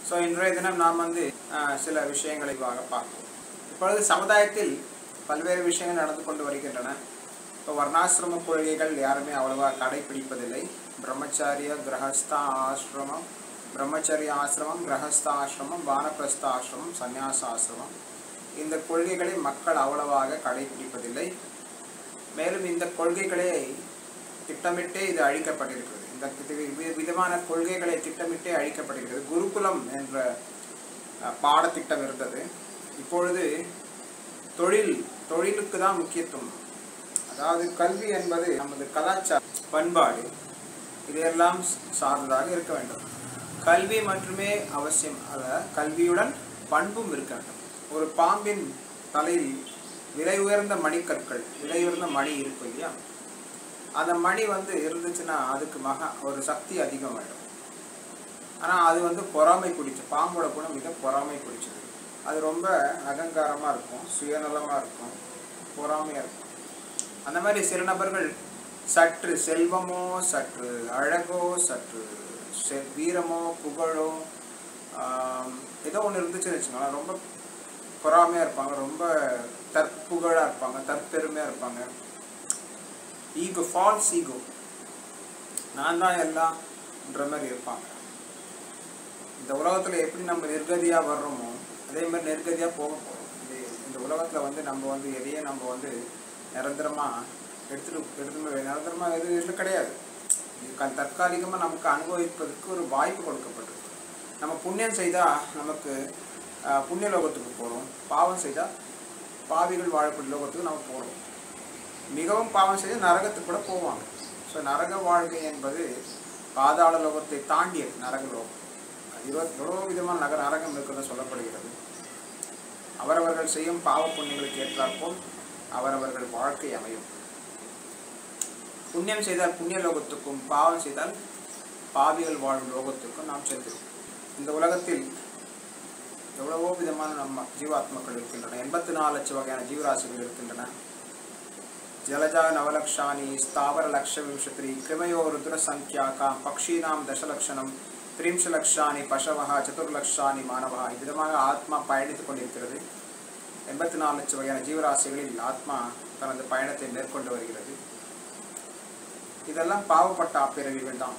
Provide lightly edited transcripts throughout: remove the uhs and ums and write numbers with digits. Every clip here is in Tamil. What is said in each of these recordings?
ஸோ இன்றைய தினம் நாம் சில விஷயங்களை பார்ப்போம். இப்பொழுது சமுதாயத்தில் பல்வேறு விஷயங்கள் நடந்து கொண்டு வருகின்றன. இப்போ வர்ணாசிரம கொள்கைகள் யாருமே அவ்வளவா கடைபிடிப்பதில்லை. பிரம்மச்சரிய ஆசிரமம், கிரகஸ்த ஆசிரமம், வானப்பிரஸ்த ஆசிரமம், சந்நியாச ஆசிரமம், இந்த கொள்கைகளை மக்கள் அவ்வளவாக கடைபிடிப்பதில்லை. மேலும் இந்த கொள்கைகளே திட்டமிட்டே இது அழிக்கப்பட்டிருக்கிறது. இந்த விதமான கொள்கைகளை திட்டமிட்டே அழிக்கப்பட்டிருக்கிறது. குருகுலம் என்ற பாடத்திட்டம் இருந்தது. இப்பொழுது தொழிலுக்கு தான் முக்கியத்துவம். அதாவது கல்வி என்பது நமது கலாச்சார பண்பாடு இதையெல்லாம் சார்ந்ததாக இருக்க வேண்டும். கல்வி மட்டுமே அவசியம் அல்ல, கல்வியுடன் பண்பும் இருக்க வேண்டும். ஒரு பாம்பின் தலையில் விலை உயர்ந்த மணிக்கற்கள், விலை உயர்ந்த மணி இருக்கும் இல்லையா, அந்த மணி இருந்துச்சுன்னா அதுக்கு ஒரு சக்தி அதிகம் ஆகிடும். ஆனால் அது பொறாமை பிடிச்ச பாம்போட கூட மிக பொறாமை பிடிச்சது. அது ரொம்ப அகங்காரமாக இருக்கும், சுயநலமாக இருக்கும், பொறாமையாக இருக்கும். அந்த மாதிரி சில நபர்கள் சற்று செல்வமோ, சற்று அழகோ, சற்று வீரமோ, புகழோ ஏதோ ஒன்று இருந்துச்சுன்னு வச்சுக்கோங்களேன், ரொம்ப பொறாமையாக இருப்பாங்க, ரொம்ப தற்புகழாக இருப்பாங்க, தற்பெருமையாக இருப்பாங்க. ஈகோ, ஃபால்ஸ் ஈகோ, நான் தான் எல்லாம்ன்ற மாதிரி இருப்பாங்க. இந்த உலகத்தில் எப்படி நம்ம நிர்கதியாக வர்றோமோ அதே மாதிரி நிர்கதியாக போக போகிறோம். இந்த உலகத்தில் நம்ம எதையே நம்ம நிரந்தரமாக நிரந்தரமாக எது கிடையாது. தற்காலிகமாக நமக்கு அனுபவிப்பதற்கு ஒரு வாய்ப்பு கொடுக்கப்பட்டிருக்கு. நம்ம புண்ணியம் செய்தால் நமக்கு புண்ணிய லோகத்துக்கு போகிறோம், பாவம் செய்தால் பாவிகள் வாழக்கூடிய லோகத்துக்கு நம்ம போகிறோம். மிகவும் பாவம் செய்து நரகத்துக்கு கூட போவாங்க. ஸோ நரக வாழ்க்கை என்பது பாதாள லோகத்தை தாண்டியது. நரக லோகம் எவ்வளோ விதமான நரகம் இருக்கிறத சொல்லப்படுகிறது. அவரவர்கள் செய்யும் பாவ புண்ணியங்களுக்கு ஏற்றாற்போல் அவரவர்கள் வாழ்க்கை அமையும். புண்ணியம் செய்தால் புண்ணிய லோகத்துக்கும், பாவம் செய்தால் பாவிகள் வாழும் லோகத்துக்கும் நாம் செல்கிறோம். இந்த உலகத்தில் எவ்வளவோ விதமான நம்ம ஜீவாத்மக்கள் இருக்கின்றன. 84 லட்சம் வகையான ஜீவராசிகள் இருக்கின்றன. ஜலஜா நவலக்ஷானி ஸ்தாவர லக்ஷவிம்சத்ரி கிருமயோ ருத்ர சங்கியாகா பக்ஷீனாம் தசலக்ஷணம் 30 லட்சாணி பசவஹா 4 லட்சாணி மாணவா. இவ்விதமாக ஆத்மா பயணித்துக் கொண்டிருக்கிறது. 84 லட்சம் வகையான ஜீவராசிகளில் ஆத்மா தனது பயணத்தை மேற்கொண்டு வருகிறது. இதெல்லாம் பாவப்பட்ட பிறவிகள் தான்.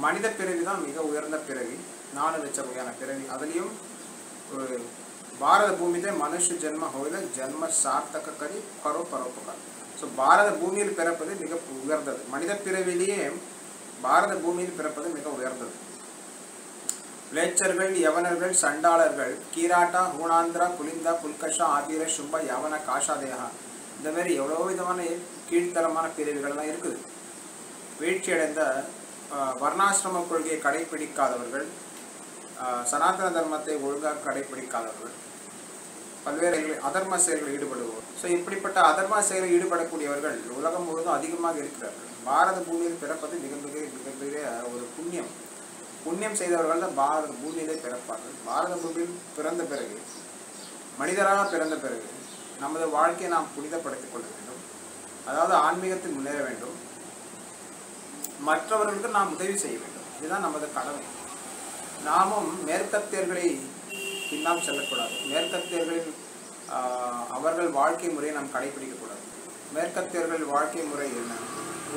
மனித பிறவி தான் மிக உயர்ந்த பிறவி, 4 லட்சம் வகையான பிறவி. அதுலேயும் ஒரு பாரத பூமியிலே மனுஷ ஜென்ம ஹோயில ஜென்ம சார்த்தக கரி பரோ பரோபகார். ஸோ பாரத பூமியில் பிறப்பது மிக உயர்ந்தது. மனித பிறவிலேயே பாரத பூமியில் பிறப்பது மிக உயர்ந்தது. லேச்சர்கள், யவனர்கள், சண்டாளர்கள், கீராட்டா, ஹூணாந்திரா, புலிந்தா, புல்கஷா, ஆபீர, சும்ப, யவன, காஷாதேகா, இந்த மாதிரி எவ்வளோ விதமான கீழ்த்தரமான பிரிவுகள்லாம் இருக்குது. வீழ்ச்சியடைந்த வர்ணாசிரம கொள்கையை கடைபிடிக்காதவர்கள், சனாதன தர்மத்தை ஒழுங்காக கடைபிடிக்காதவர்கள், பல்வேறு அதர்ம செயல்களில் ஈடுபடுவோர். ஸோ இப்படிப்பட்ட அதர்ம செயலில் ஈடுபடக்கூடியவர்கள் உலகம் முழுவதும் அதிகமாக இருக்கிறார்கள். பாரத பூமியில் பிறப்பது மிகப்பெரிய ஒரு புண்ணியம். புண்ணியம் செய்தவர்கள் தான் பாரத பூமியிலே பிறப்பார்கள். பாரத பூமியில் பிறந்த பிறகு, மனிதராக பிறந்த பிறகு நமது வாழ்க்கையை நாம் புனிதப்படுத்திக் கொள்ள வேண்டும். அதாவது ஆன்மீகத்தில் முன்னேற வேண்டும், மற்றவர்களுக்கு நாம் உதவி செய்ய வேண்டும். இதுதான் நமது கடமை. நாமும் மேற்கத்தியர்களை பின்னால் செல்லக்கூடாது. மேற்கத்தியர்களின் அவர்கள் வாழ்க்கை முறையை நாம் கடைபிடிக்கக்கூடாது. மேற்கத்தியர்கள் வாழ்க்கை முறை என்ன?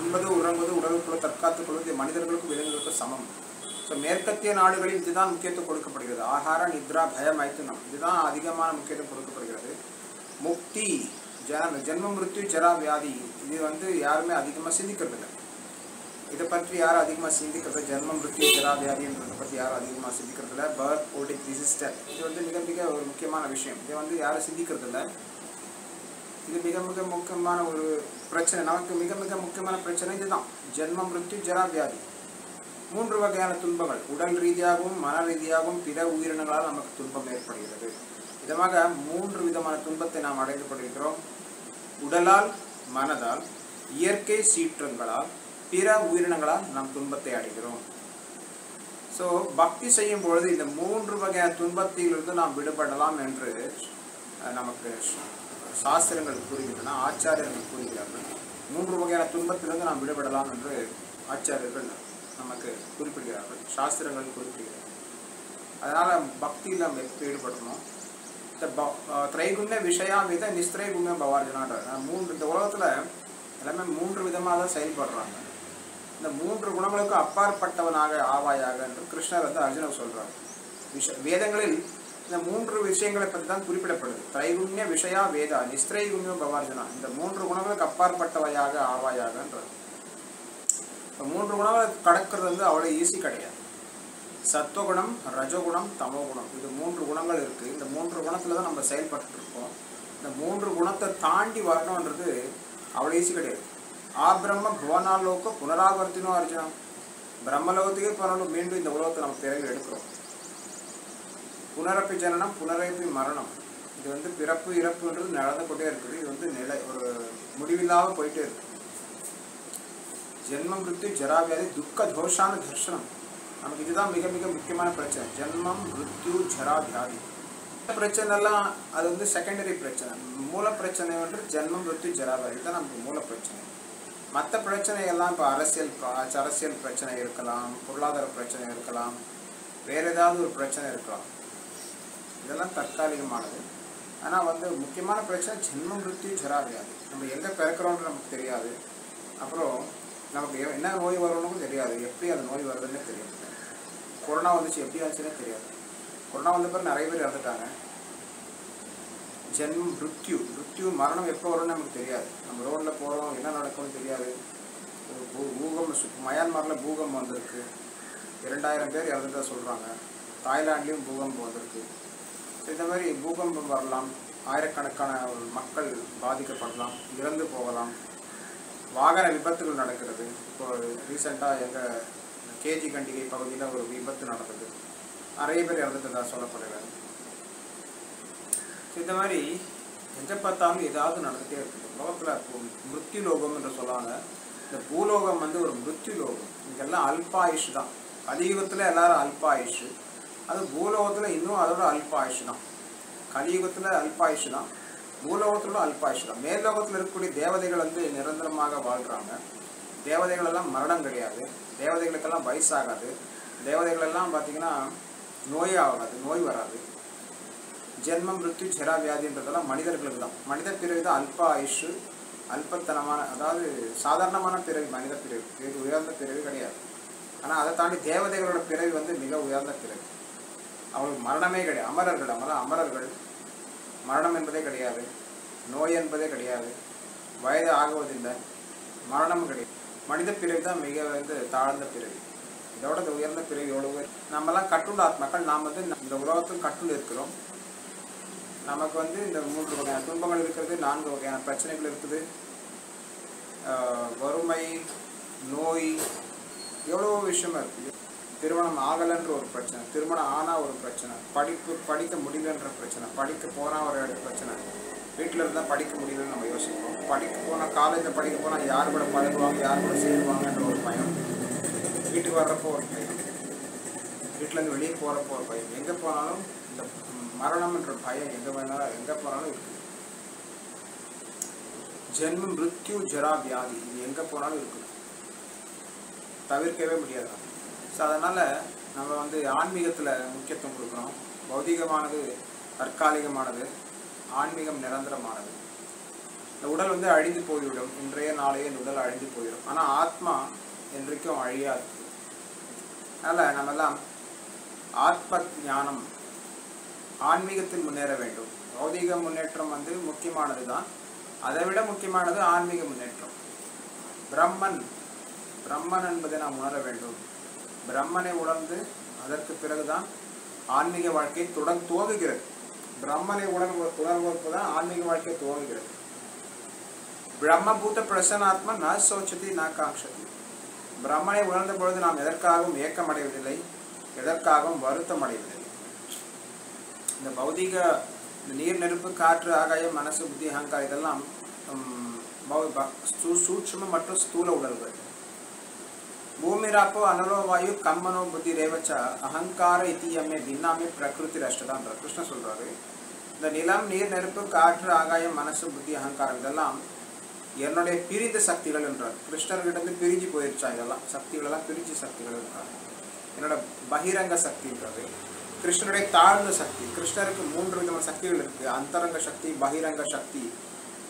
உண்பது, உறங்குவது, உடலுக்குள்ள தற்காத்துக் கொள்வது மனிதர்களுக்கும் விலங்குகளுக்கும் சமம். ஸோ மேற்கத்திய நாடுகளில் இதுதான் முக்கியத்துவம் கொடுக்கப்படுகிறது. ஆகார, நித்ரா, பயம், மைத்துனம், இதுதான் அதிகமான முக்கியத்துவம் கொடுக்கப்படுகிறது. முக்தி, ஜென்ம மிருத்யு, ஜரா, வியாதி, இது யாருமே அதிகமாக சிந்திக்கிறது இல்லை. இதை பற்றி யாரும் அதிகமாக சிந்திக்கிறது, ஜென்ம மிருத்யு, ஜரா, வியாதின்றதை பற்றி யாரும் அதிகமாக சிந்திக்கிறது இல்லை. பர்த், ஓல்டேஜ், டிசீஸ், இது மிக மிக ஒரு முக்கியமான விஷயம். இதை யாரும் சிந்திக்கிறது இல்லை. இது மிக மிக முக்கியமான ஒரு பிரச்சனை. நமக்கு மிக மிக முக்கியமான பிரச்சனை இதுதான். ஜென்ம மிருத்யு, ஜரா, வியாதி, 3 வகையான துன்பங்கள். உடல் ரீதியாகவும் மன ரீதியாகவும் பிற உயிரினங்களால் நமக்கு துன்பம் ஏற்படுகிறது. விதமாக 3 விதமான துன்பத்தை நாம் அடைந்து கொண்டிருக்கிறோம். உடலால், மனதால், இயற்கை சீற்றங்களால், பிற உயிரினங்களால் நாம் துன்பத்தை அடைகிறோம். ஸோ பக்தி செய்யும் பொழுது இந்த 3 வகையான துன்பத்திலிருந்து நாம் விடுபடலாம் என்று நமக்கு சாஸ்திரங்கள் கூறுகின்றன, ஆச்சாரியர்கள் கூறுகிறார்கள். 3 வகையான துன்பத்திலிருந்து நாம் விடுபடலாம் என்று ஆச்சாரியர்கள் நமக்கு குறிப்பிடுகிறார்கள், சாஸ்திரங்கள் குறிப்பிடுகிறார்கள். அதனால் பக்தியில் நம்ம எப்போ ஈடுபடணும். இந்த திரைகுண்ய விஷயா வித நிஸ்திரைகுண்ய பவார்ஜனான்ற இந்த உலகத்தில் எல்லாமே 3 விதமாக தான் செயல்படுறாங்க. இந்த 3 குணங்களுக்கு அப்பாற்பட்டவனாக ஆவாயாக என்று கிருஷ்ணர் வந்து அர்ஜுனன் சொல்கிறார். வேதங்களில் இந்த 3 விஷயங்களை பற்றி தான் குறிப்பிடப்படுது. திரைகுண்ய விஷயா வேதா நிஸ்திரைகுண்ய பவார்ஜனா, இந்த 3 குணங்களுக்கு அப்பாற்பட்டவையாக ஆவாயாகன்றது. இப்போ 3 குணங்களை கடக்கிறது வந்து அவ்வளோ ஈஸி கிடையாது. சத்துவகுணம், ரஜகுணம், தமோகுணம், இது 3 குணங்கள் இருக்குது. இந்த 3 குணத்தில் தான் நம்ம செயல்பட்டு இருக்கோம். இந்த 3 குணத்தை தாண்டி வரணுன்றது அவ்வளோ ஈஸி கிடையாது. பிரம்ம புவனாலோக புனராவர்த்தினோ அர்ஜுனா, பிரம்மலோகத்துக்கே போனாலும் மீண்டும் இந்த உலகத்தை நம்ம பிறகு எடுக்கிறோம். புனரப்பி ஜனனம் புனரப்பி மரணம், இது வந்து பிறப்பு இறப்புன்றது நடந்து கொண்டே இருக்குது. இது வந்து ஒரு முடிவில்லாத போயிட்டே இருக்கு. ஜென்மம் மிருத்யு ஜராவியாதி துக்க தோஷான தர்ஷனம், நமக்கு இதுதான் மிக மிக முக்கியமான பிரச்சனை. ஜென்மம் மிருத்யு ஜரா வியாதி பிரச்சனைலாம் அது வந்து செகண்டரி பிரச்சனை. மூல பிரச்சனை வந்து ஜென்மம் மிருத்யு ஜரா வியாதி தான் நமக்கு மூல பிரச்சனை. மற்ற பிரச்சனைகள்லாம் இப்போ அரசியல் பிரச்சனை இருக்கலாம், பொருளாதார பிரச்சனை இருக்கலாம், வேறு ஏதாவது ஒரு பிரச்சனை இருக்கலாம், இதெல்லாம் தற்காலிகமானது. ஆனால் வந்து முக்கியமான பிரச்சனை ஜென்மம் மிருத்யு ஜரா வியாதி. நம்ம எங்கே பிறக்கிறோன்னு நமக்கு தெரியாது. அப்புறம் நமக்கு என்ன நோய் வரணும்னு தெரியாது, எப்படி அந்த நோய் வருதுன்னே தெரியாது. கொரோனா வந்துச்சு, எப்படி வந்துச்சுன்னே தெரியாது. கொரோனா வந்த பிறகு நிறைய பேர் இறந்துட்டாங்க. ஜென்மம் மிருத்யு மரணம் எப்போ வரும்னு நமக்கு தெரியாது. நம்ம ரோட்டில் போகிறோம், என்ன நடக்கும்னு தெரியாது. மயான்மாரில் பூகம்பம் வந்திருக்கு, 2000 பேர் இறந்துட்டா சொல்கிறாங்க. தாய்லாண்ட்லேயும் பூகம்பம் வந்திருக்கு. இந்த மாதிரி பூகம்பம் வரலாம், ஆயிரக்கணக்கான மக்கள் பாதிக்கப்படலாம், இறந்து போகலாம், வாகன விபத்துகள் நடக்கிறது. இப்போ ரீசெண்டாக எங்கள் கேஜி கண்டிகை பகுதியில் ஒரு விபத்து நடந்தது, நிறைய பேர் இறந்துட்டதா சொல்லப்படுகிறது. இந்த மாதிரி எங்கே பார்த்தாலும் ஏதாவது நடந்துகிட்டே இருக்குது. உலகத்தில் இப்போ மிருத்யு லோகம் என்று சொல்லுவாங்க. இந்த பூலோகம் வந்து ஒரு மிருத்யு லோகம். இங்கெல்லாம் அல்பாயுஷ் தான். கலியுகத்தில் எல்லாரும் அல்பாயுஷ், அது பூலோகத்தில் இன்னும் அதோட அல்பாயுஷ் தான். கலியுகத்தில் அல்பாயுஷ் தான், பூலோகத்தோட அல்பாயுஷ் தான். மேல்லோகத்தில் இருக்கக்கூடிய தேவதைகள் வந்து நிரந்தரமாக வாழ்கிறாங்க. தேவதைகள் எல்லாம் மரணம் கிடையாது, தேவதைகளுக்கெல்லாம் வயசாகாது, தேவதைகள் எல்லாம் பார்த்திங்கன்னா நோயாகாது, நோய் வராது. ஜென்மம் மிருத்யு ஜரா வியாதின்றதெல்லாம் மனிதர்களுக்கு தான். மனித பிறவி தான் அல்ப ஆயுஷ், அல்பத்தனமான, அதாவது சாதாரணமான பிறவி. மனித பிறவி உயர்ந்த பிறவி கிடையாது. ஆனால் அதை தாண்டி தேவதைகளோட பிறவி வந்து மிக உயர்ந்த பிறவி. அவங்களுக்கு மரணமே கிடையாது. அமரர்கள் மரணம் என்பதே கிடையாது, நோய் என்பதே கிடையாது, வயது ஆகுவதில்லை, மரணமும் கிடையாது. மனித பிறவி தான் மிக வந்து தாழ்ந்த பிறவி. இதோட இந்த உயர்ந்த பிறவி எவ்வளவு. நம்மலாம் கட்டுண்ட ஆத்மாக்கள். நாம் வந்து இந்த உலகத்தில் கட்டுண்டு இருக்கிறோம். நமக்கு வந்து இந்த 3 வகையான துன்பங்கள் இருக்கிறது, 4 வகையான பிரச்சனைகள் இருக்குது. வறுமை, நோய், எவ்வளோ விஷயமா இருக்குது. திருமணம் ஆகலைன்ற ஒரு பிரச்சனை, திருமணம் ஆனால் ஒரு பிரச்சனை, படிக்க முடியலன்ற பிரச்சனை, படிக்க போனால் ஒரு பிரச்சனை, வீட்டில் இருந்தால் படிக்க முடியலன்னு நம்ம யோசிப்போம். காலேஜில் படிக்க போனால் யார் கூட பழகுவாங்க, யார் கூட சேருவாங்கன்ற ஒரு பயம், வீட்டுக்கு வர்றப்போ ஒரு பயம், வீட்டிலேருந்து வெளியே போகிறப்போ ஒரு பயம். எங்கே போனாலும் இந்த மரணம்ன்ற பயம் எங்கே போனாலும் இருக்குது. ஜென்மம் மிருத்யு ஜரா வியாதி, இது எங்கே போனாலும் இருக்குது, தவிர்க்கவே முடியாது. ஸோ அதனால் நம்ம வந்து ஆன்மீகத்தில் முக்கியத்துவம் கொடுக்குறோம். பௌதிகமானது தற்காலிகமானது, ஆன்மீகம் நிரந்தரமானது. இந்த உடல் வந்து அழிந்து போய்விடும், இன்றைய நாளையே இந்த உடல் அழிந்து போயிடும். ஆனால் ஆத்மா என்றைக்கும் அழியாது. அதனால் நம்மெல்லாம் ஆத்ம ஞானம், ஆன்மீகத்தில் முன்னேற வேண்டும். பௌதிக முன்னேற்றம் வந்து முக்கியமானது தான், அதை விட முக்கியமானது ஆன்மீக முன்னேற்றம். பிரம்மன் என்பதை நாம் உணர வேண்டும். பிரம்மனை உணர்ந்து அதற்கு பிறகுதான் ஆன்மீக வாழ்க்கை துவங்குகிறது. பிரம்மனை உணர்வதற்கு தான் ஆன்மீக வாழ்க்கை துவங்குகிறது. பிரம்மபூத பிரசன்னாத்மா ந சோச்சதி ந காங்ஷதி. பிரம்மனை உணர்ந்த பொழுது நாம் எதற்காகவும் ஏக்கம் அடைவதில்லை, எதற்காகவும் வருத்தம் அடைவதில்லை. இந்த பௌதிக நீர், நெருப்பு, காற்று, ஆகாயம், மனசு, புத்தி, அகங்காரம் இதெல்லாம் சூட்சும மற்றும் ஸ்தூல உடல்கள். பூமிராப்போ அனலோ வாயு கம்மனோ புத்தி ரேவச்சா அகங்கார இத்தியமே பின்னாமே பிரகிருதி ரஷ்டதான் கிருஷ்ணன் சொல்றாரு. இந்த நிலம், நீர், நெருப்பு, காற்று, ஆகாயம், மனசு, புத்தி, அகங்காரம் இதெல்லாம் என்னுடைய பிரிந்த சக்திகள் என்றார். கிருஷ்ணர்கிட்ட பிரிஞ்சு போயிருச்சா, இதெல்லாம் சக்திகள் எல்லாம் பிரிஞ்சு சக்திகள் என்றார். என்னோட பகிரங்க சக்தின்றது. கிருஷ்ணனுடைய தாழ்ந்த சக்தி. கிருஷ்ணருக்கு 3 விதமான சக்திகள் இருக்கு. அந்தரங்க சக்தி, பகிரங்க சக்தி,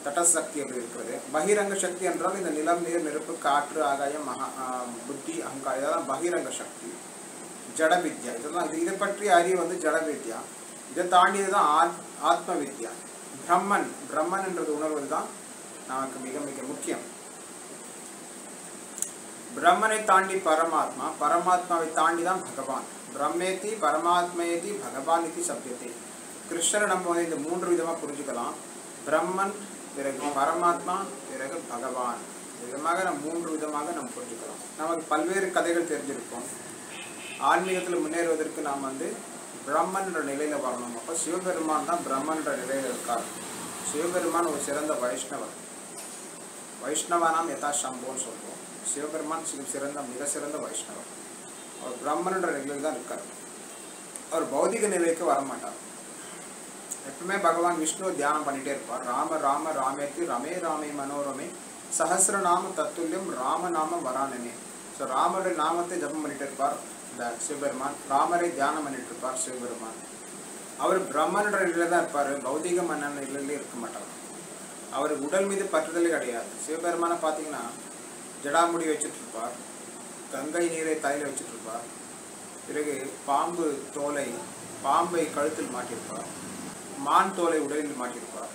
தட்டஸ்த சக்தி அப்படி இருக்கிறது. பகிரங்க சக்தி என்றால் இந்த நிலம், நீர், நெருப்பு, காற்று, ஆகாயம், புத்தி, அகங்காரம், இதெல்லாம் பகிரங்க சக்தி. ஜட வித்யா இதெல்லாம் இதை பற்றிய அறிவு வந்து ஜட வித்யா. இதை தாண்டியதுதான் ஆத்ம வித்யா. பிரம்மன் என்றது உணர்வது தான் நமக்கு மிக மிக முக்கியம். பிரம்மனை தாண்டி பரமாத்மா, பரமாத்மாவை தாண்டி தான் பகவான். பிரம்மேதி பரமாத்மேதி பகவான் இது சப்தத்தை. கிருஷ்ணரை நம்ம வந்து இந்த 3 விதமாக புரிஞ்சுக்கலாம். பிரம்மன், பிறகு பரமாத்மா, பிறகு பகவான். விதமாக நம்ம 3 விதமாக நம்ம புரிஞ்சுக்கலாம். நமக்கு பல்வேறு கதைகள் தெரிஞ்சிருக்கும். ஆன்மீகத்தில் முன்னேறுவதற்கு நாம் வந்து பிரம்மன் என்ற நிலையில் வரணும். அப்போ சிவபெருமான் தான் பிரம்மன் என்ற நிலையில் இருக்கார். சிவபெருமான் ஒரு சிறந்த வைஷ்ணவர். வைஷ்ணவானாம் யதா சம்போன்னு சொல்லுவோம். சிவபெருமான் மிக சிறந்த வைஷ்ணவர். அவர் பிரம்மன் என்ற நிலையில் தான் இருக்கார். அவர் பௌதிக நிலைக்கு வரமாட்டார். எப்பவுமே பகவான் விஷ்ணுவை தியானம் பண்ணிகிட்டே இருப்பார். ராம ராம ராமேத்தி ரமே ராமே மனோரமே சஹசிரநாம தத்துல்யம் ராமநாம வரானனே. ஸோ ராமருடைய நாமத்தை ஜபம் பண்ணிட்டு இருப்பார் இந்த சிவபெருமான். ராமரை தியானம் பண்ணிட்டு இருப்பார் சிவபெருமான். அவர் பிரம்மன்ற நிலையில் தான் இருப்பார். பௌதிக மன்னன் நிலையிலே இருக்க மாட்டார். அவர் உடல் மீது பற்றுதலே கிடையாது. சிவபெருமானை பார்த்தீங்கன்னா ஜடாமுடி வச்சுட்டு இருப்பார், கங்கை நீரை தலையில் வச்சுட்டு இருப்பார், பிறகு பாம்பை கழுத்தில் மாட்டியிருப்பார், மான் தோலை உடலில் மாட்டியிருப்பார்,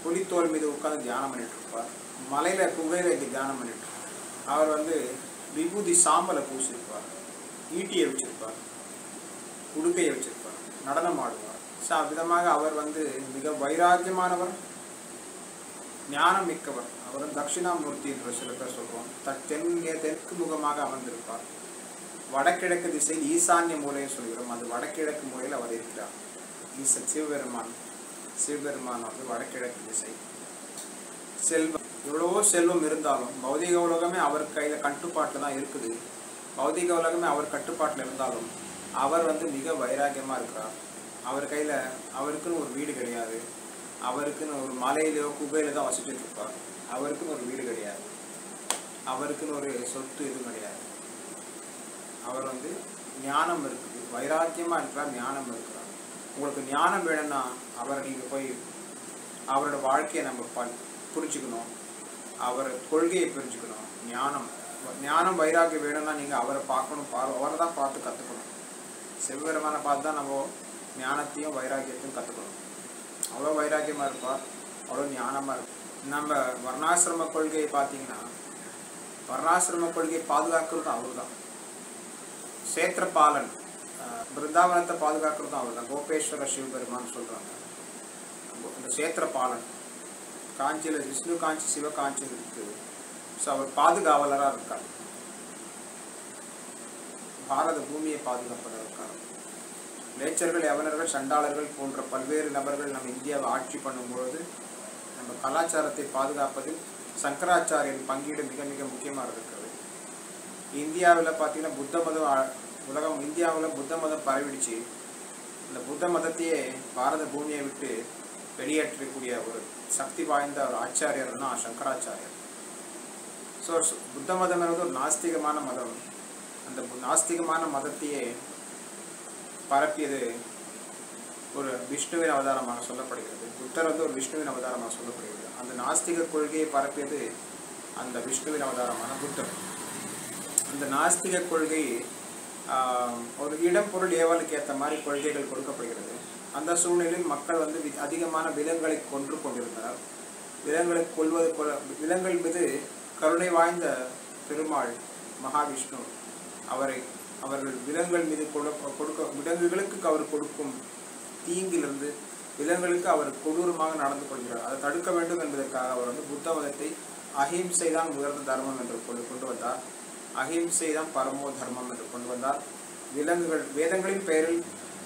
புலித்தோல் மீது உட்கார்ந்து தியானம் பண்ணிட்டு இருப்பார், குகையில தியானம் பண்ணிட்டு இருப்பார். அவர் வந்து விபூதி சாம்பலை பூசியிருப்பார், ஈட்டியை வச்சிருப்பார், உடுக்கையை வச்சிருப்பார், நடனம் ஆடுவார். விதமாக அவர் வந்து மிக வைராக்கியமானவர், ஞானம் மிக்கவர். அவர் தட்சிணாமூர்த்தி என்று சில பேர் சொல்லுவோம். தெற்கு முகமாக அமர்ந்திருப்பார். வடகிழக்கு திசையில் ஈசான்ய மூலையை சொல்கிறோம். அது வடகிழக்கு மூலையில் அவர் இருக்கிறார். சிவபெருமான் வந்து வடகிழக்கு திசை. செல்வம், எவ்வளவோ செல்வம் இருந்தாலும் பௌதிக உலகமே அவர் கையில் கட்டுப்பாட்டில் தான் இருக்குது. பௌதிக உலகமே அவர் கட்டுப்பாட்டில் இருந்தாலும் அவர் வந்து மிக வைராக்கியமாக இருக்கிறார். அவர் கையில் அவருக்குன்னு ஒரு வீடு கிடையாது. அவருக்குன்னு ஒரு மலையிலோ குகையில தான் வசிச்சுட்டு இருப்பார். அவருக்குன்னு ஒரு வீடு கிடையாது. அவருக்குன்னு ஒரு சொத்து எதுவும் கிடையாது. அவர் வந்து ஞானம் இருக்குது, வைராக்கியமாக இருக்கிறார், ஞானம் இருக்கிறார். உங்களுக்கு ஞானம் வேணும்னா அவரை நீங்கள் போய் அவரோட வாழ்க்கையை நம்ம புரிஞ்சுக்கணும், அவர் கொள்கையை புரிஞ்சுக்கணும். ஞானம் வைராக்கியம் வேணும்னா நீங்கள் அவரை பார்க்கணும், அவரை தான் பார்த்து கற்றுக்கணும். சிவபெருமானை பார்த்து தான் நம்ம ஞானத்தையும் வைராக்கியத்தையும் கற்றுக்கணும். அவ்வளோ வைராக்கியமாக இருப்பார், அவ்வளோ ஞானமாக இருக்கும். நம்ம வர்ணாசிரம கொள்கையை பார்த்தீங்கன்னா வர்ணாசிரம கொள்கையை பாதுகாக்கிறதும் அவர் தான். சேத்திரபாலன், பிருந்தாவனத்தை பாதுகாக்கிறதும் அவர் தான். கோபேஸ்வர சிவபெருமான் சொல்கிறாங்க. இந்த சேத்திரபாலன் காஞ்சியில் விஷ்ணு காஞ்சி சிவகாஞ்சி இருக்குது. ஸோ அவர் பாதுகாவலராக இருக்கார். பாரத பூமியை பாதுகாப்பதாக இருக்கார். லேச்சர்கள், யவனர்கள், சண்டாளர்கள் போன்ற பல்வேறு நபர்கள் நம்ம இந்தியாவை ஆட்சி பண்ணும்பொழுது நம்ம கலாச்சாரத்தை பாதுகாப்பதில் சங்கராச்சாரியன் பங்கீடு மிக மிக முக்கியமாக இருக்கிறது. இந்தியாவில் பார்த்தீங்கன்னா புத்த மதம் இந்தியாவில் புத்த மதம் பரவிடுச்சு. இந்த புத்த மதத்தையே பாரத பூமியை விட்டு வெளியேற்றக்கூடிய ஒரு சக்தி வாய்ந்த ஒரு ஆச்சாரியர்னா சங்கராச்சாரியர். ஸோ புத்த மதம் என்பது ஒரு நாஸ்திகமான மதம். அந்த நாஸ்திகமான மதத்தையே பரப்பியது ஒரு விஷ்ணுவின் அவதாரமாக சொல்லப்படுகிறது. புத்தர் வந்து ஒரு விஷ்ணுவின் அவதாரமாக சொல்லப்படுகிறது. அந்த நாஸ்திக கொள்கையை பரப்பியது அந்த விஷ்ணுவின் அவதாரமான புத்தர். அந்த நாஸ்திக கொள்கை ஒரு இடம் பொருள் ஏவலுக்கு ஏற்ற மாதிரி கொள்கைகள் கொடுக்கப்படுகிறது. அந்த சூழ்நிலையில் மக்கள் வந்து அதிகமான விலங்குகளை கொன்று கொண்டிருந்தனர். விலங்குகள் மீது கருணை வாய்ந்த பெருமாள் மகாவிஷ்ணு அவர்கள் விலங்குகள் மீது விலங்குகளுக்கு அவர் கொடுக்கும் தீங்கிலிருந்து விலங்குகளுக்கு அவர் கொடூரமாக நடந்து கொள்கிறார். அதை தடுக்க வேண்டும் என்பதற்காக அவர் வந்து புத்த மதத்தை அஹிம்சை தான் உயர்ந்த தர்மம் என்று கொண்டு வந்தார். அஹிம்சை தான் பரமோ தர்மம் என்று கொண்டு வந்தார். வேதங்களின் பெயரில்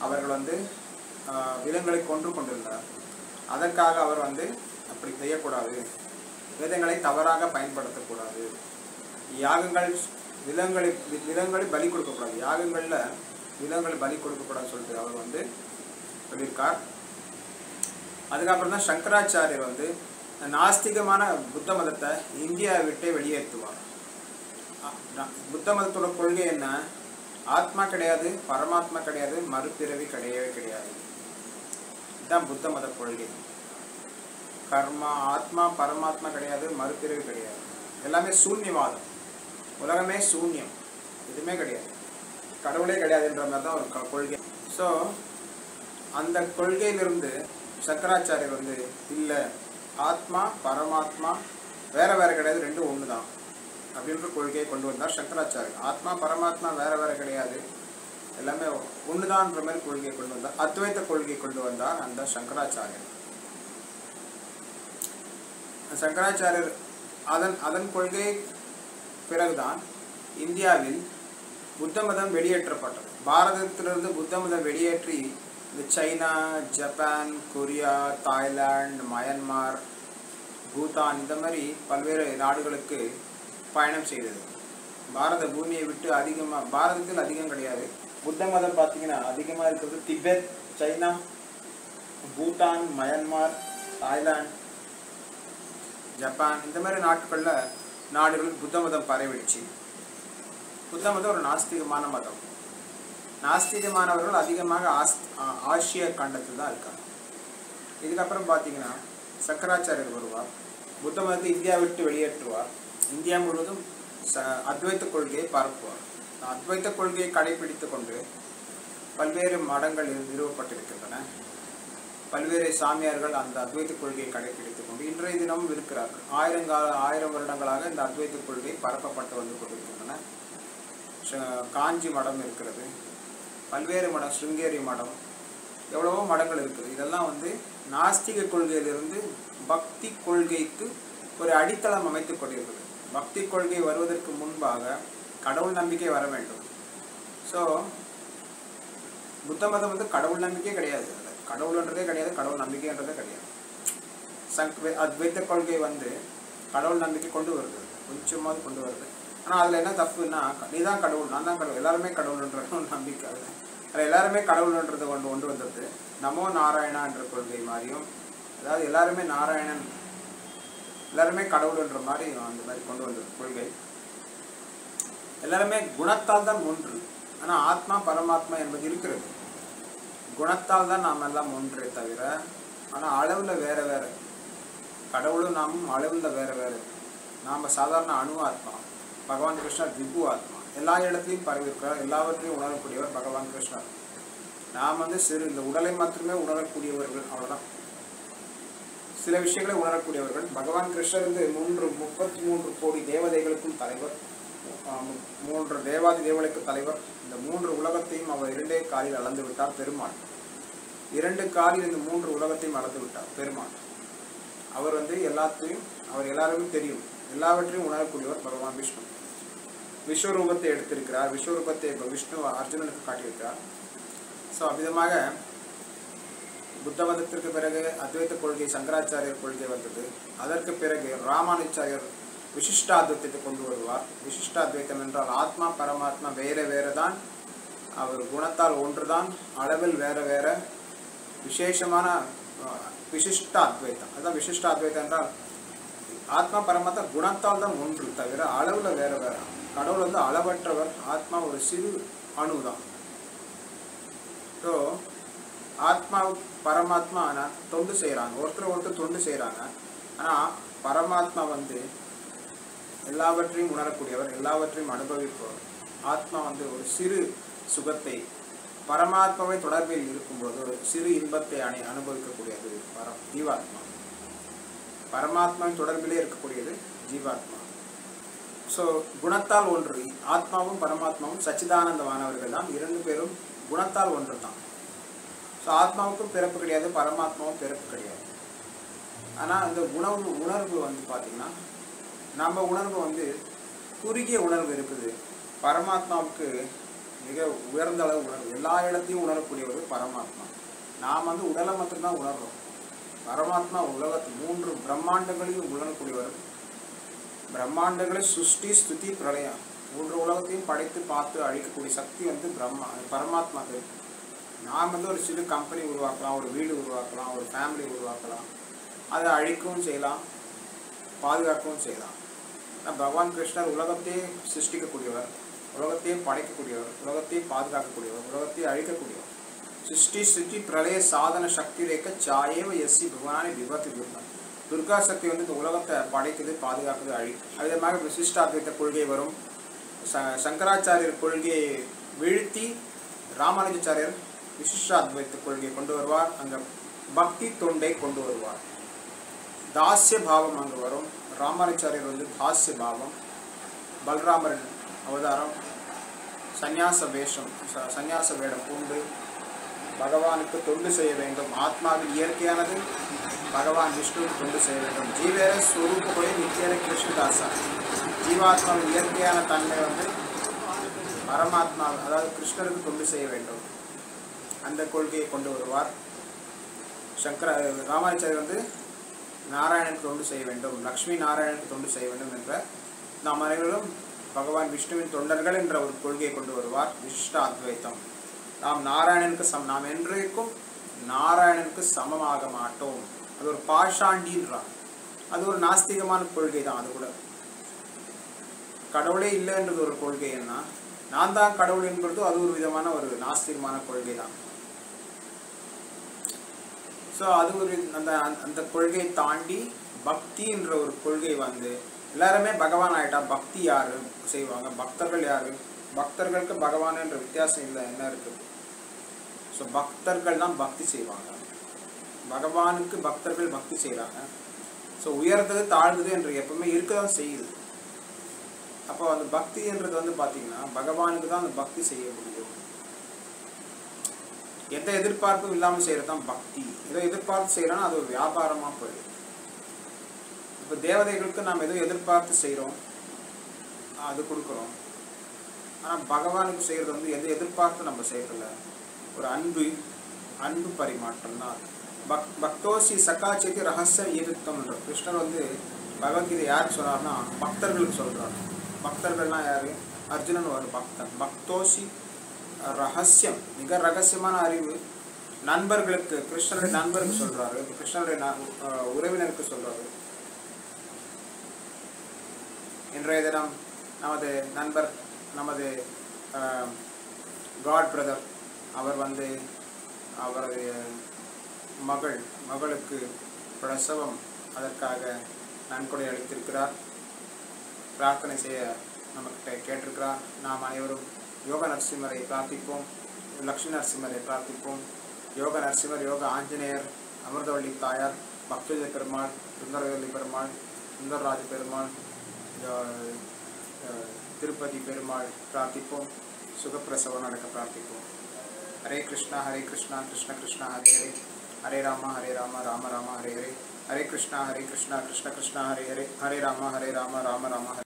அவர்கள் வந்து விலங்குகளை கொன்று கொண்டிருந்தார். அதற்காக அவர் வந்து அப்படி செய்யக்கூடாது, வேதங்களை தவறாக பயன்படுத்தக்கூடாது, யாகங்கள் விலங்குகளை பலி கொடுக்கக்கூடாது, யாகங்களில் விலங்குகளை பலி கொடுக்கக்கூடாதுன்னு சொல்லிட்டு அவர் வந்து சொல்லியிருக்கார். அதுக்கப்புறம் தான் சங்கராச்சாரியர் வந்து நாஸ்திகமான புத்த மதத்தை இந்தியாவை விட்டே வெளியேற்றுவார். புத்த மதத்தோட கொள்கை என்ன? ஆத்மா கிடையாது, பரமாத்மா கிடையாது, மறுபிறவி கிடையவே கிடையாது. இதுதான் புத்த மத கொள்கை. கர்மா, ஆத்மா பரமாத்மா கிடையாது, மறுபிறவி கிடையாது, எல்லாமே சூன்யவாதம். உலகமே சூன்யம், எதுவுமே கிடையாது, கடவுளே கிடையாதுன்ற மாதிரி தான் ஒரு கொள்கை. ஸோ அந்த கொள்கையிலிருந்து சங்கராச்சாரியர் வந்து இல்லை, ஆத்மா பரமாத்மா வேற வேற கிடையாது, ரெண்டும் ஒன்று தான் அப்படின்ற கொள்கையை கொண்டு வந்தார் சங்கராச்சாரியர். ஆத்மா பரமாத்மா வேற வேற கிடையாது, எல்லாமே ஒண்ணுதான்ற மாதிரி கொள்கையை கொண்டு வந்தார். அத்வைத்த கொள்கையை கொண்டு வந்தார் அந்த சங்கராச்சாரியர். சங்கராச்சாரியர் அதன் கொள்கை பிறகுதான் இந்தியாவில் புத்த மதம் வெளியேற்றப்பட்டது. பாரதத்திலிருந்து புத்த மதம் வெளியேற்றி இந்த China, Japan, Korea, Thailand, Myanmar, Bhutan இந்த மாதிரி பல்வேறு நாடுகளுக்கு பயணம் செய்தது. பாரத பூமியை விட்டு அதிகமாக, பாரதத்தில் அதிகம் கிடையாது புத்த மதம் பார்த்தீங்கன்னா, அதிகமாக இருக்கிறது Tibet, China, Bhutan, Myanmar, Thailand, Japan இந்த மாதிரி நாடுகளில் புத்த மதம் பரவிடுச்சு. புத்த மதம் ஒரு நாஸ்திகமான மதம். நாஸ்திகமானவர்கள் அதிகமாக ஆசிய கண்டத்தில் தான் இருக்காங்க. இதுக்கப்புறம் பார்த்தீங்கன்னா சங்கராச்சாரியர் வருவார், புத்த மதத்தை இந்தியா விட்டு வெளியேற்றுவார், இந்தியா முழுவதும் அத்வைத்த கொள்கையை பரப்புவார். அத்வைத்த கொள்கையை கடைபிடித்து கொண்டு பல்வேறு மடங்கள் நிறுவப்பட்டிருக்கின்றன. பல்வேறு சாமியார்கள் அந்த அத்வைத்த கொள்கையை கடைபிடித்துக் கொண்டு இன்றைய தினமும் இருக்கிறார்கள். ஆயிரம் வருடங்களாக இந்த அத்வைத்த கொள்கை பரப்பப்பட்டு வந்து கொண்டிருக்கின்றன. காஞ்சி மடம் இருக்கிறது, பல்வேறு மடம், ஸ்ருங்கேரி மடம், எவ்வளவோ மடங்கள் இருக்குது. இதெல்லாம் வந்து நாஸ்திக கொள்கையிலிருந்து பக்தி கொள்கைக்கு ஒரு அடித்தளம் அமைத்துக் கொண்டிருக்கிறது. பக்தி கொள்கை வருவதற்கு முன்பாக கடவுள் நம்பிக்கை வர வேண்டும். ஸோ புத்த மதம் வந்து கடவுள் நம்பிக்கை கிடையாது, கடவுள்ன்றதே கிடையாது, கடவுள் நம்பிக்கைன்றதே கிடையாது. அத்வைத்த கொள்கை வந்து கடவுள் நம்பிக்கை கொண்டு வருது, கொஞ்சமாவது கொண்டு வருது. ஆனால் அதில் என்ன தப்புன்னா, நீ தான் கடவுள், நான் தான் கடவுள், எல்லாருமே கடவுள்ன்ற நம்பிக்கை. அதில் எல்லாருமே கடவுள்ன்றதை கொண்டு வந்தது நமோ நாராயணா என்ற கொள்கை மாதிரியும், அதாவது எல்லாருமே நாராயணன், எல்லாருமே கடவுள்ன்ற மாதிரி அந்த மாதிரி கொண்டு வந்தது கொள்கை. எல்லாருமே குணத்தால் தான் ஒன்று, ஆனால் ஆத்மா பரமாத்மா என்பது இருக்கிறது. குணத்தால் தான் நாம் எல்லாம் ஒன்றே தவிர, ஆனால் அளவில் வேற வேற. கடவுளும் நாமும் அளவில் வேற வேறு. நாம் சாதாரண அணு ஆத்மா, பகவான் கிருஷ்ணர் திகு ஆத்மா, எல்லா இடத்துலையும் பரவி இருக்கிறார், எல்லாவற்றையும் உணரக்கூடியவர் பகவான் கிருஷ்ணர். நாம் வந்து இந்த உடலை மாத்திரமே உணரக்கூடியவர்கள், அவ்வளோதான். சில விஷயங்களை உணரக்கூடியவர்கள். பகவான் கிருஷ்ணர் வந்து 33 கோடி தேவதைகளுக்கும் தலைவர், 3 தேவாதி தேவர்களுக்கு தலைவர். இந்த 3 உலகத்தையும் அவர் 2 காலில் அளந்து விட்டார் பெருமாள். 2 காலில் இந்த 3 உலகத்தையும் அளந்து விட்டார் பெருமாள். அவர் வந்து அவர் எல்லாருக்கும் தெரியும், எல்லாவற்றையும் உணரக்கூடியவர் பகவான் விஷ்ணு. விஸ்வரூபத்தை எடுத்திருக்கிறார், விஸ்வரூபத்தை இப்போ விஷ்ணு அர்ஜுனனுக்கு காட்டியிருக்கிறார். ஸோ அவ்விதமாக புத்த மதத்திற்கு பிறகு அத்வைத்த கொள்கை, சங்கராச்சாரியர் கொள்கை வந்தது. அதற்கு பிறகு ராமானுஜாச்சாரியர் விசிஷ்டாத்வைத்தத்தை கொண்டு வருவார். விசிஷ்டாத்வைத்தம் என்றால் ஆத்மா பரமாத்மா வேற வேற தான், அவர் குணத்தால் ஒன்றுதான், அளவில் வேற வேற, விசேஷமான விசிஷ்டாத்வைத்தம். அதுதான் விசிஷ்டாத்வைத்தம் என்றால் ஆத்மா பரமாத்மா குணத்தால் தான் ஒன்று தவிர அளவில் வேற வேற. கடவுள் வந்து அளவற்றவர், ஆத்மா ஒரு சிறு அணு தான். ஸோ ஆத்மா பரமாத்மா தொண்டு செய்கிறாங்க, ஒருத்தர் தொண்டு செய்கிறாங்க. ஆனால் பரமாத்மா வந்து எல்லாவற்றையும் உணரக்கூடியவர், எல்லாவற்றையும் அனுபவிப்பவர். ஆத்மா வந்து ஒரு சிறு சுகத்தை, பரமாத்மாவை தொடர்பில் இருக்கும்போது ஒரு சிறு இன்பத்தை அனுபவிக்கக்கூடியது ஜீவாத்மா. பரமாத்மாவின் தொடர்பிலே இருக்கக்கூடியது ஜீவாத்மா. ஸோ குணத்தால் ஒன்று, ஆத்மாவும் பரமாத்மாவும் சச்சிதானந்தமானவர்கள் தான், 2 பேரும் குணத்தால் ஒன்று தான். ஸோ ஆத்மாவுக்கும் பிறப்பு கிடையாது, பரமாத்மாவும் பிறப்பு கிடையாது. ஆனால் அந்த உணர்வு வந்து பார்த்திங்கன்னா, நம்ம உணர்வு வந்து குறுகிய உணர்வு இருக்குது. பரமாத்மாவுக்கு மிக உயர்ந்த அளவு உணர்வு, எல்லா இடத்தையும் உணரக்கூடியவர் பரமாத்மா. நாம் வந்து உடலை மட்டும்தான் உணர்றோம். பரமாத்மா உலகத்து 3 பிரம்மாண்டங்களையும் உணரக்கூடியவர். பிரம்மாண்டங்களை சுஷ்டி ஸ்துதி பிரளயம் 3 உலகத்தையும் படைத்து பார்த்து அழிக்கக்கூடிய சக்தி வந்து பரமாத்மாக்கு. நாம் வந்து ஒரு சிறு கம்பெனி உருவாக்கலாம், ஒரு வீடு உருவாக்கலாம், ஒரு ஃபேமிலி உருவாக்கலாம், அதை அழிக்கவும் செய்யலாம், பாதுகாக்கவும் செய்யலாம். பகவான் கிருஷ்ணர் உலகத்தையே சிருஷ்டிக்கக்கூடியவர். உலகத்தையே படைக்கக்கூடியவர், உலகத்தையே பாதுகாக்கக்கூடியவர், உலகத்தையே அழிக்கக்கூடியவர். சிருஷ்டி ஸ்ருதி பிரளய சாதன சக்தி ரேக்க சாயேவ எஸ்ஸி பகவானே விபத்து விரும்பம். துர்கா சக்தி வந்து இந்த உலகத்தை படைக்குது, பாதுகாக்குது, அழிக்கும். அதேமாக விசிஷ்டாத்வைத்த கொள்கை வரும். சங்கராச்சாரியர் கொள்கையை வீழ்த்தி ராமானுஜாச்சாரியர் விசிஷ்டாத்வைத்த கொள்கையை கொண்டு வருவார். அங்கே பக்தி தொண்டை கொண்டு வருவார். தாஸ்ய பாவம் அங்கே வரும். ராமானுஜாரியர் வந்து தாஸ்ய பாவம். பலராமரின் அவதாரம் சந்நியாச வேஷம், சந்நியாச வேடம் பூண்டு பகவானுக்கு தொண்டு செய்ய வேண்டும். ஆத்மாவின் இயற்கையானது பகவான் விஷ்ணுவுக்கு தொண்டு செய்ய வேண்டும். ஜீவேர ஸ்வரூப போய் நித்தியர கிருஷ்ணதாசா. ஜீவாத்மாவின் இயற்கையான தன்மை வந்து பரமாத்மா, அதாவது கிருஷ்ணருக்கு தொண்டு செய்ய வேண்டும். அந்த கொள்கையை கொண்டு வருவார். ராமானுஜாரியர் வந்து நாராயணனுக்கு தொண்டு செய்ய வேண்டும், லக்ஷ்மி நாராயணனுக்கு தொண்டு செய்ய வேண்டும் என்ற நாம் அனைவரும் பகவான் விஷ்ணுவின் தொண்டர்கள் என்ற ஒரு கொள்கையை கொண்டு வருவார். விசிஷ்ட அத்வைத்தம். நாம் நாராயணனுக்கு நாம் என்றைக்கும் நாராயணனுக்கு சமமாக மாட்டோம். அது ஒரு பாஷாண்டின்றான். அது ஒரு நாஸ்திகமான கொள்கை தான். அது கூட கடவுளே இல்லை என்றது ஒரு கொள்கை. என்ன நான் தான் கடவுள் என்பது அது ஒரு விதமான ஒரு நாஸ்திகமான கொள்கை தான். ஸோ அது ஒரு அந்த கொள்கையை தாண்டி பக்தி என்ற ஒரு கொள்கை வந்து எல்லாருமே பகவான் ஆகிட்டா பக்தி யாரு செய்வாங்க? பக்தர்கள் யாரு? பக்தர்களுக்கு பகவான் என்ற வித்தியாசம் இல்லை. என்ன இருக்குது? ஸோ பக்தர்கள் தான் பக்தி செய்வாங்க. பகவானுக்கு பக்தர்கள் பக்தி செய்கிறாங்க. ஸோ உயர்ந்தது தாழ்ந்தது என்று எப்பவுமே இருக்க தான் செய்யுது. அப்போ அந்த பக்தி என்றது வந்து பார்த்தீங்கன்னா பகவானுக்கு தான் அந்த பக்தி செய்ய முடியும். எந்த எதிர்பார்ப்பும் இல்லாமல் செய்கிறது தான் பக்தி. ஏதோ எதிர்பார்த்து செய்கிறோன்னா அது ஒரு வியாபாரமாக போயிடும். இப்போ தேவதைகளுக்கு நாம் ஏதோ எதிர்பார்த்து செய்கிறோம், அது கொடுக்குறோம். ஆனால் பகவானுக்கு செய்கிறது வந்து எதை எதிர்பார்த்து நம்ம செய்யறதில்ல. ஒரு அன்பு பரிமாற்றம் தான் அது. பக்தோசி சகாச்சேதி ரகசியம் ஈருத்தம் என்ற கிருஷ்ணர் வந்து பகவத்கீதை யாருக்கு சொல்றாருன்னா பக்தர்களுக்கு சொல்றாரு. பக்தர்கள்னா யாரு? அர்ஜுனன் ஒரு பக்தன். பக்தோசி ரகசியம், மிக ரகசியமான அறிவு நண்பர்களுக்கு, கிருஷ்ணருடைய நண்பருக்கு சொல்றாரு, கிருஷ்ணருடைய உறவினருக்கு சொல்றாரு. இன்றைய தினம் நமது நண்பர், நமது காட் பிரதர், அவர் வந்து அவருடைய மகளுக்கு பிரசவம், அதற்காக நன்கொடை அளித்திருக்கிறார். பிரார்த்தனை செய்ய நமக்கிட்ட கேட்டிருக்கிறார். நாம் அனைவரும் யோக நரசிம்மரை பிரார்த்திப்போம், லக்ஷ்மி நரசிம்மரை பிரார்த்திப்போம். யோக நரசிம்மர், யோக ஆஞ்சநேயர், அமிர்தவள்ளி தாயார், பக்தஜ பெருமாள், சுந்தரவல்லி பெருமாள், சுந்தரராஜ பெருமாள், திருப்பதி பெருமாள் பிரார்த்திப்போம். சுகப்பிரசவம் நடக்க பிரார்த்திப்போம். ஹரே கிருஷ்ணா கிருஷ்ண கிருஷ்ணா ஹரே ஹரே, ஹரே ராம ராம ராம ஹரே ஹரே, ஹரே கிருஷ்ணா கிருஷ்ண கிருஷ்ணா ஹரே ஹரே, ஹரே ராம ராம ராம